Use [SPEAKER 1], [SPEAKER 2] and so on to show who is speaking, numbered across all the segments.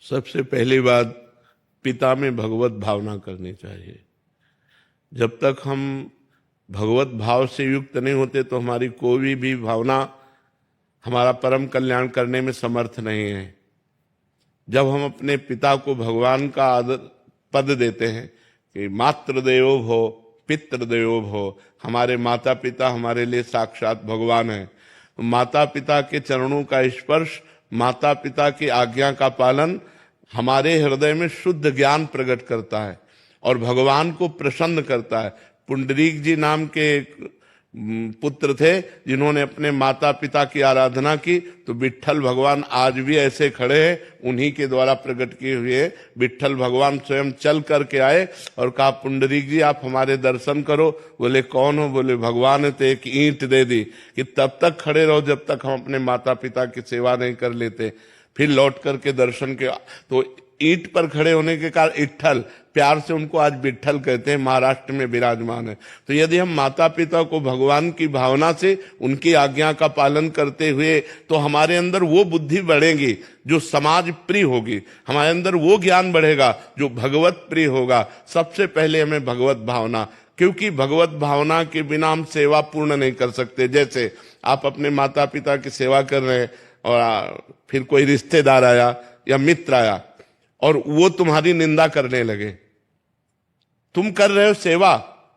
[SPEAKER 1] सबसे पहली बात, पिता में भगवत भावना करनी चाहिए। जब तक हम भगवत भाव से युक्त नहीं होते तो हमारी कोई भी भावना हमारा परम कल्याण करने में समर्थ नहीं है। जब हम अपने पिता को भगवान का आदर पद देते हैं कि मातृदेवो भव पितृदेवो भव, हमारे माता पिता हमारे लिए साक्षात भगवान है। माता पिता के चरणों का स्पर्श, माता पिता की आज्ञा का पालन हमारे हृदय में शुद्ध ज्ञान प्रकट करता है और भगवान को प्रसन्न करता है। पुंडरीक जी नाम के पुत्र थे जिन्होंने अपने माता पिता की आराधना की, तो विट्ठल भगवान आज भी ऐसे खड़े हैं, उन्हीं के द्वारा प्रकट किए हुए। विट्ठल भगवान स्वयं चल करके आए और कहा, पुंडरीक जी आप हमारे दर्शन करो। बोले कौन हो? बोले भगवान है। तो एक ईंट दे दी कि तब तक खड़े रहो जब तक हम अपने माता पिता की सेवा नहीं कर लेते। फिर लौट करके दर्शन के, तो ईंट पर खड़े होने के कारण इट्ठल, प्यार से उनको आज विट्ठल कहते हैं, महाराष्ट्र में विराजमान है। तो यदि हम माता पिता को भगवान की भावना से उनकी आज्ञा का पालन करते हुए, तो हमारे अंदर वो बुद्धि बढ़ेगी जो समाज प्रिय होगी, हमारे अंदर वो ज्ञान बढ़ेगा जो भगवत प्रिय होगा। सबसे पहले हमें भगवत भावना, क्योंकि भगवत भावना के बिना हम सेवा पूर्ण नहीं कर सकते। जैसे आप अपने माता पिता की सेवा कर रहे हैं और फिर कोई रिश्तेदार आया या मित्र आया और वो तुम्हारी निंदा करने लगे, तुम कर रहे हो सेवा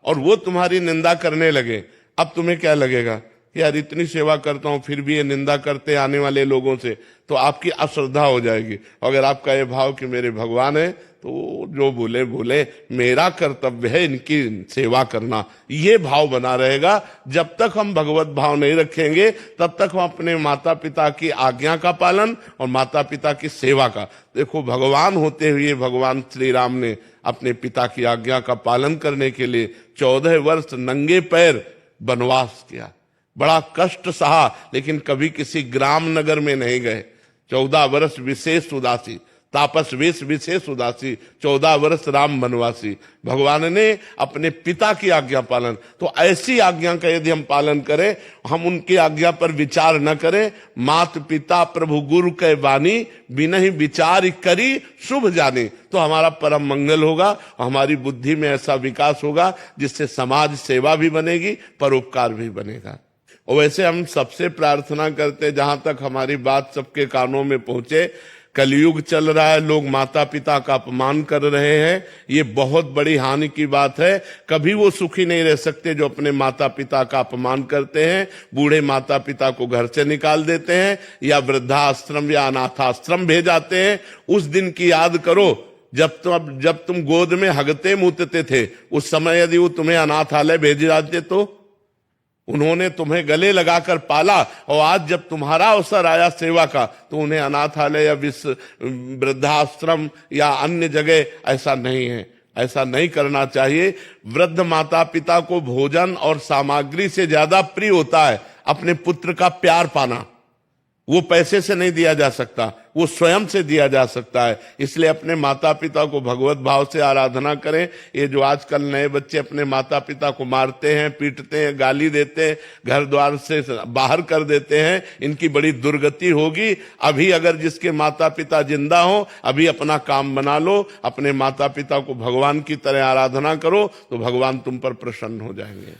[SPEAKER 1] और वो तुम्हारी निंदा करने लगे, अब तुम्हें क्या लगेगा? यार इतनी सेवा करता हूं फिर भी ये निंदा करते आने वाले लोगों से, तो आपकी अश्रद्धा हो जाएगी। अगर आपका ये भाव कि मेरे भगवान है तो जो बोले बोले, मेरा कर्तव्य है इनकी सेवा करना, ये भाव बना रहेगा। जब तक हम भगवत भाव नहीं रखेंगे तब तक हम अपने माता पिता की आज्ञा का पालन और माता पिता की सेवा का, देखो भगवान होते हुए भगवान श्री राम ने अपने पिता की आज्ञा का पालन करने के लिए 14 वर्ष नंगे पैर वनवास किया, बड़ा कष्ट सहा, लेकिन कभी किसी ग्राम नगर में नहीं गए। 14 वर्ष विशेष उदासी, तापस वेश विशेष उदासी, 14 वर्ष राम वनवासी। भगवान ने अपने पिता की आज्ञा पालन, तो ऐसी आज्ञा का यदि हम पालन करें, हम उनकी आज्ञा पर विचार न करें, मात पिता प्रभु गुरु के वाणी बिनहि विचार करी शुभ जाने, तो हमारा परम मंगल होगा और हमारी बुद्धि में ऐसा विकास होगा जिससे समाज सेवा भी बनेगी, परोपकार भी बनेगा। और वैसे हम सबसे प्रार्थना करते, जहां तक हमारी बात सबके कानों में पहुंचे, कलयुग चल रहा है, लोग माता पिता का अपमान कर रहे हैं, ये बहुत बड़ी हानि की बात है। कभी वो सुखी नहीं रह सकते जो अपने माता पिता का अपमान करते हैं। बूढ़े माता पिता को घर से निकाल देते हैं या वृद्धाश्रम या अनाथाश्रम भेजाते हैं। उस दिन की याद करो जब तुम गोद में हगते मूतते थे, उस समय यदि वो तुम्हें अनाथालय भेज जाते तो उन्होंने तुम्हें गले लगाकर पाला, और आज जब तुम्हारा अवसर आया सेवा का तो उन्हें अनाथालय या वृद्धाश्रम या अन्य जगह, ऐसा नहीं है, ऐसा नहीं करना चाहिए। वृद्ध माता पिता को भोजन और सामग्री से ज्यादा प्रिय होता है अपने पुत्र का प्यार पाना। वो पैसे से नहीं दिया जा सकता, वो स्वयं से दिया जा सकता है। इसलिए अपने माता पिता को भगवत भाव से आराधना करें। ये जो आजकल नए बच्चे अपने माता पिता को मारते हैं, पीटते हैं, गाली देते हैं, घर द्वार से बाहर कर देते हैं, इनकी बड़ी दुर्गति होगी। अभी अगर जिसके माता पिता जिंदा हो, अभी अपना काम बना लो, अपने माता पिता को भगवान की तरह आराधना करो, तो भगवान तुम पर प्रसन्न हो जाएंगे।